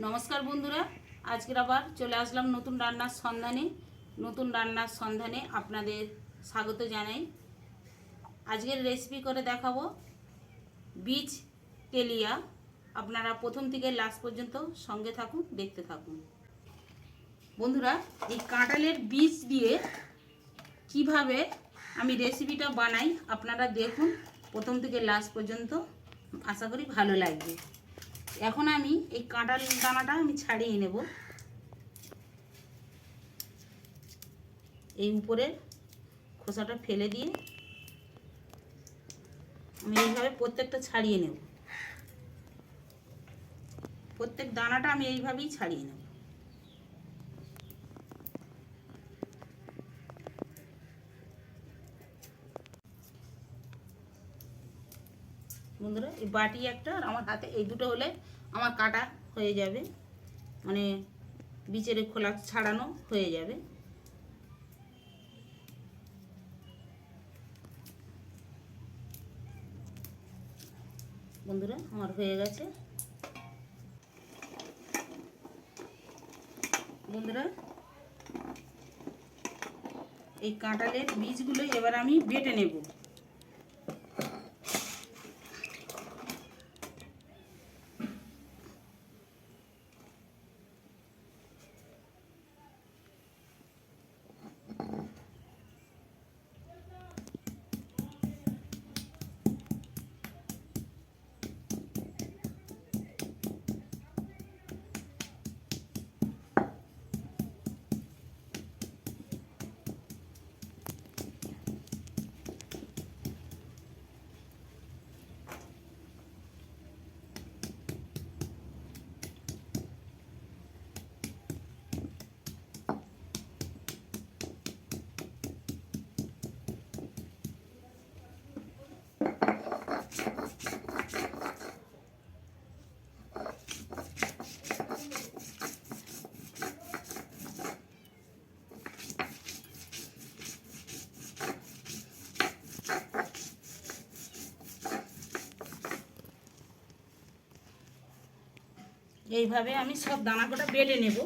নমস্কার বন্ধুরা, আজকের আবার চলে আসলাম নতুন রান্নার সন্ধানে আপনাদের স্বাগত জানাই। আজকের রেসিপি করে দেখাবো বীজ তেলিয়া। আপনারা প্রথম থেকে লাস্ট পর্যন্ত সঙ্গে থাকুন, দেখতে থাকুন। বন্ধুরা, এই কাঁঠালের বীজ দিয়ে কিভাবে আমি রেসিপিটা বানাই আপনারা দেখুন প্রথম থেকে লাস্ট পর্যন্ত, আশা করি ভালো লাগবে। এখন আমি এই কাঁঠাল দানাটা আমি ছাড়িয়ে নেব। এই উপরের খোসাটা ফেলে দিয়ে আমি এইভাবে প্রত্যেকটা ছাড়িয়ে নেব। প্রত্যেক দানাটা আমি এইভাবেই ছাড়িয়ে নেব। বন্ধুরা, এই বাটি একটা আর আমার হাতে এই দুটো হলে আমার কাটা হয়ে যাবে, মানে বীজের খোলা ছাড়ানো হয়ে যাবে। বন্ধুরা, আমার হয়ে গেছে। বন্ধুরা, এই কাঁঠালের বীজগুলো এবার আমি বেটে নেব। এইভাবে আমি সব দানা কটা বেটে নেব।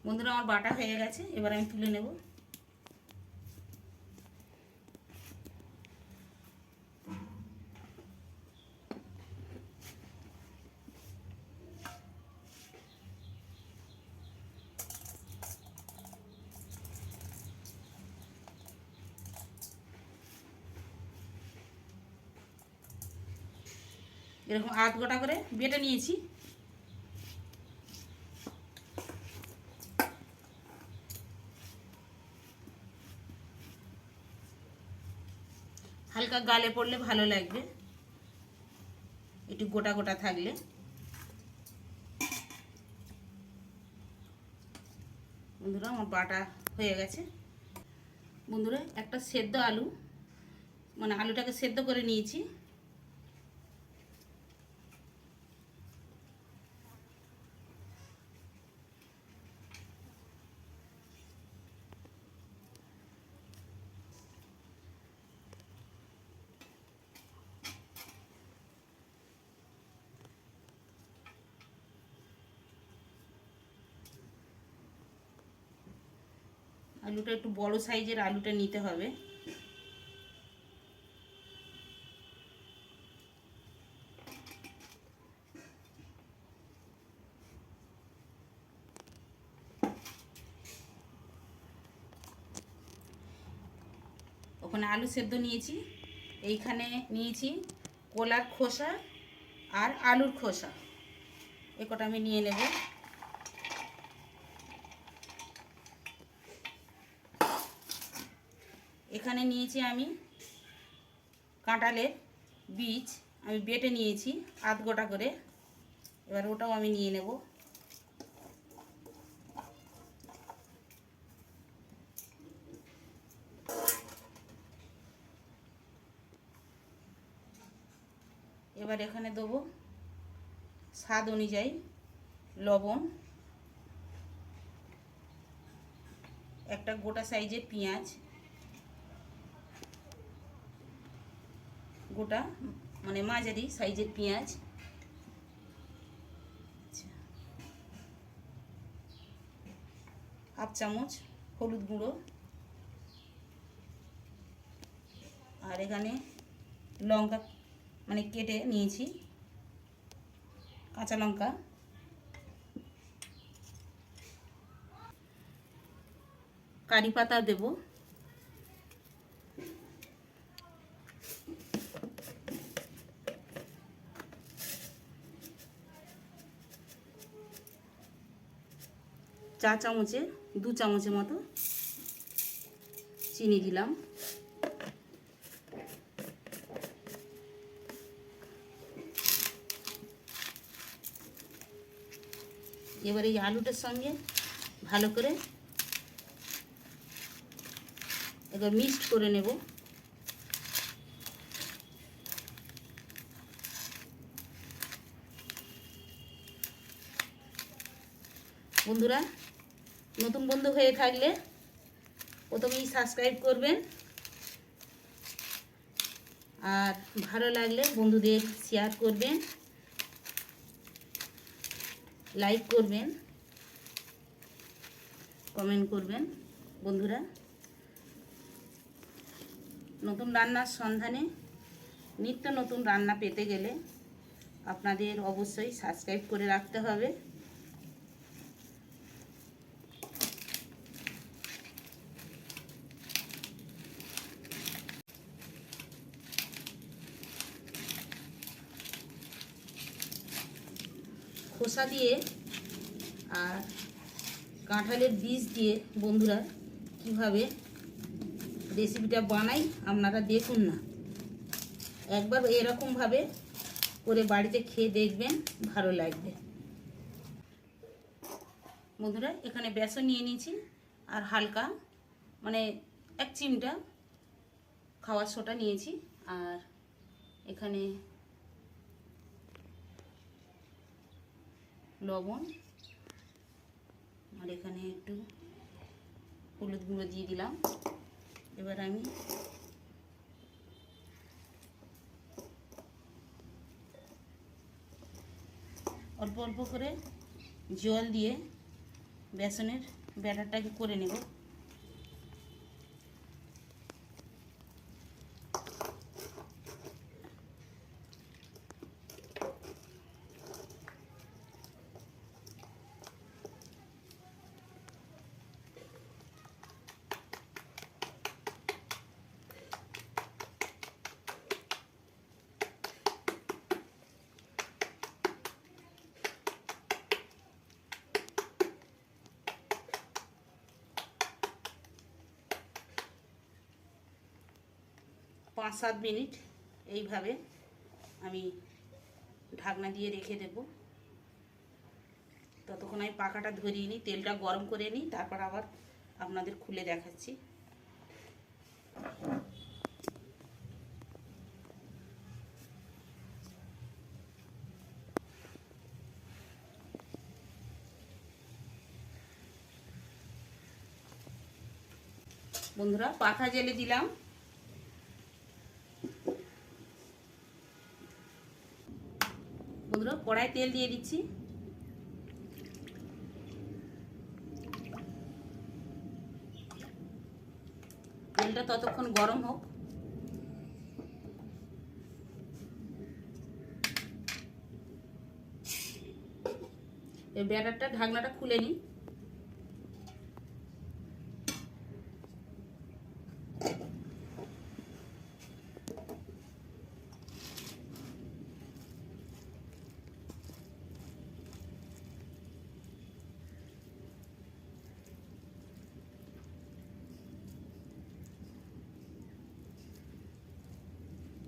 বন্ধুরা, আমার বাটা হয়ে গেছে, এবার আমি তুলে নেব। এরকম আধ গোটা করে বেটে নিয়েছি। হালকা গালে পড়লে ভালো লাগবে, একটু গোটা গোটা থাকলে। বন্ধুরা, আমার বাটা হয়ে গেছে। বন্ধুরা, একটা সেদ্ধ আলু, মানে আলুটাকে সেদ্ধ করে নিয়েছি। আলুটা একটু বড় সাইজের আলুটা নিতে হবে। ওখানে আলু সেদ্ধ নিয়েছি, এইখানে নিয়েছি কলার খোসা আর আলুর খোসা, এ কটা আমি নিয়ে নেব। এখানে নিয়েছি আমি কাঁঠালের বীজ, আমি বেটে নিয়েছি আধ গোটা করে, এবার ওটাও আমি নিয়ে নেব। এবার এখানে দেবো স্বাদ অনুযায়ী লবণ, একটা গোটা সাইজের পেঁয়াজ, গোটা মানে মাঝারি সাইজের পেঁয়াজ, হাফ চামচ হলুদ গুঁড়ো, আর এখানে লঙ্কা মানে কেটে নিয়েছি, কাঁচা লঙ্কা, কারি পাতা দেব, চা চামচে 2 চামচের মতো চিনি দিলাম। এবার এই আলুটার সঙ্গে ভালো করে এবার মিক্সড করে নেব। বন্ধুরা, নতুন বন্ধু হয়ে থাকলে প্রথমেই সাবস্ক্রাইব করবেন, আর ভালো লাগলে বন্ধুদের শেয়ার করবেন, লাইক করবেন, কমেন্ট করবেন। বন্ধুরা, নতুন রান্নার সন্ধানে নিত্য নতুন রান্না পেতে গেলে আপনাদের অবশ্যই সাবস্ক্রাইব করে রাখতে হবে। খোসা দিয়ে আর কাঁঠালের বীজ দিয়ে বন্ধুরা কিভাবে রেসিপিটা বানাই আপনারা দেখুন না, একবার এরকমভাবে করে বাড়িতে খেয়ে দেখবেন, ভালো লাগবে। বন্ধুরা, এখানে বেসন নিয়ে নিয়েছি আর হালকা মানে 1 চিমটা খাওয়ার সোডা নিয়েছি, আর এখানে লবণ, আর এখানে একটু হলুদ গুঁড়ো দিয়ে দিলাম। এবার আমি অল্প অল্প করে জল দিয়ে বেসনের ব্যাটারটাকে করে নেব। পাঁচ 7 মিনিট এইভাবে আমি ঢাকনা দিয়ে রেখে দেব। ততক্ষণ আমি পাখাটা ধরিয়ে নিই, তেলটা গরম করে নিই, তারপর আবার আপনাদের খুলে দেখাচ্ছি। বন্ধুরা, পাখা জেলে দিলাম। বন্ধুরা, কড়াই তেল দিয়ে দিচ্ছি। তেলটা ততক্ষণ গরম হোক। এই ব্যাটারটা ঢাকনাটা খুলে নিই।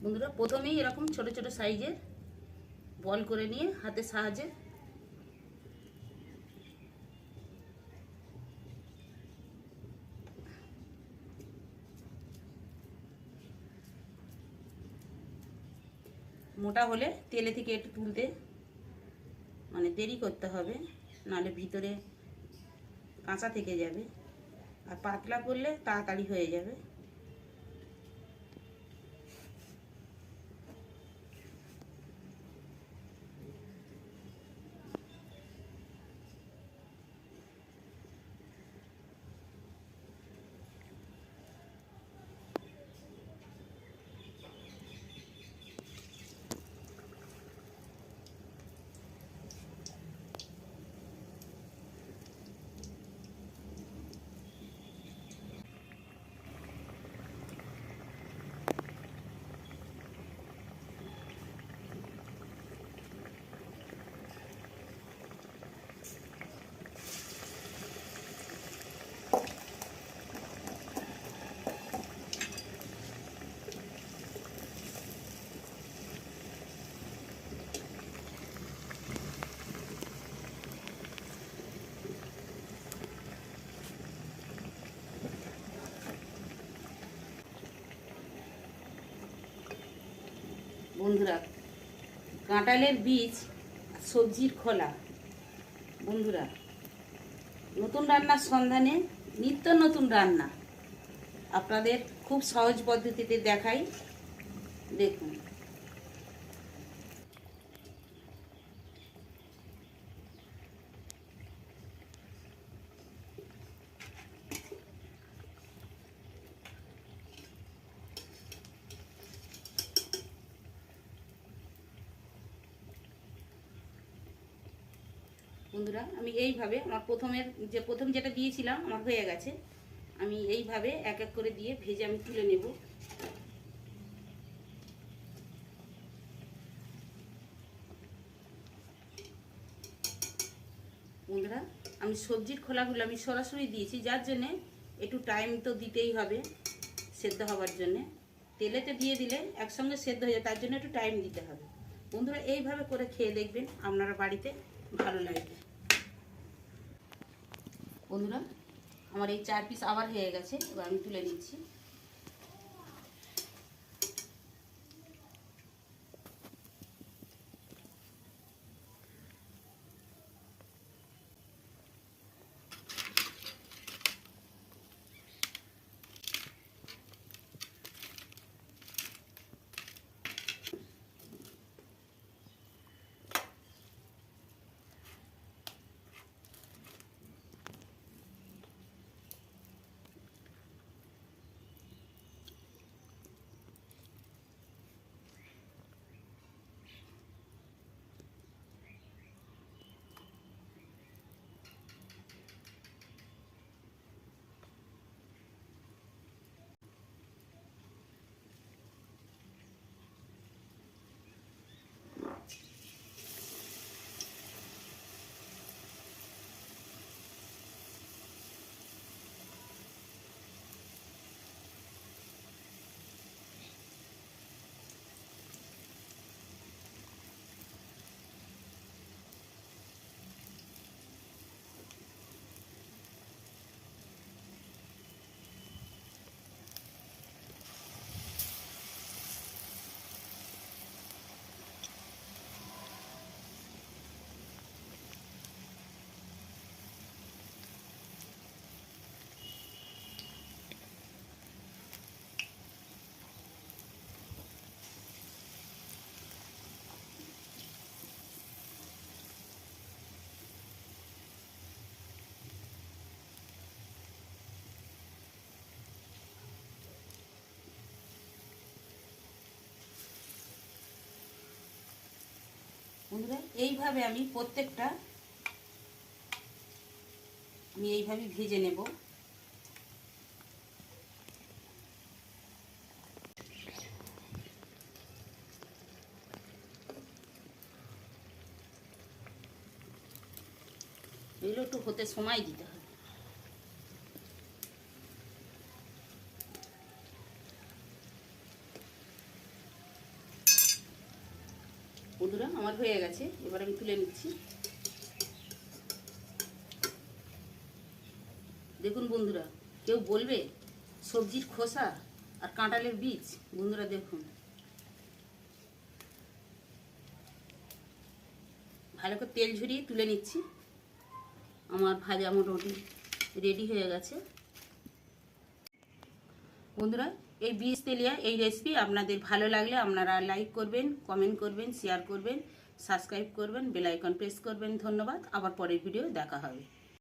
বন্ধুরা, প্রথমেই এরকম ছোট ছোট সাইজের বল করে নিয়ে হাতের সাহায্যে মোটা হলে তেলে থেকে একটু তুলতে মানে দেরি করতে হবে, নাহলে ভিতরে কাঁচা থেকে যাবে। আর পাতলা করলে তাড়াতাড়ি হয়ে যাবে। বন্ধুরা, কাঁঠালের বীজ সবজির খোলা, বন্ধুরা নতুন রান্নার সন্ধানে নিত্য নতুন রান্না আপনাদের খুব সহজ পদ্ধতিতে দেখাই, দেখুন। বন্ধুরা, আমি এইভাবে আমার প্রথম যেটা দিয়েছিলাম আমার হয়ে গেছে। আমি এইভাবে এক এক করে দিয়ে ভেজে আমি তুলে নেব। বন্ধুরা, আমি সবজির খোলাগুলো আমি সরাসরি দিয়েছি, যার জন্যে একটু টাইম তো দিতেই হবে সেদ্ধ হওয়ার জন্যে। তেলেতে দিয়ে দিলে একসঙ্গে সেদ্ধ হয়ে যায়, তার জন্য একটু টাইম দিতে হবে। বন্ধুরা, এইভাবে করে খেয়ে দেখবেন, আপনারা বাড়িতে ভালো লাগবে। বন্ধুরা, আমার এই 4 পিস আবার হয়ে গেছে, এবার আমি তুলে নিচ্ছি। বন্ধুরা, এইভাবে আমি প্রত্যেকটা এইভাবে ভেজে নেব। এগুলো একটু হতে সময় দিতে হবে। বন্ধুরা, আমার হয়ে গেছে, এবার আমি তুলে নিচ্ছি। দেখুন বন্ধুরা, কেউ বলবে সবজির খোসা আর কাঁঠালের বীজ। বন্ধুরা দেখুন, ভালো করে তেল ঝরিয়ে তুলে নিচ্ছি। আমার ভাজা মোটামুটি রেডি হয়ে গেছে। বন্ধুরা, এই বীজ তেলিয়া এই রেসিপি আপনাদের ভালো লাগলে আপনারা লাইক করবেন, কমেন্ট করবেন, শেয়ার করবেন, সাবস্ক্রাইব করবেন, বেল আইকন প্রেস করবেন। ধন্যবাদ। আবার পরের ভিডিও দেখা হবে।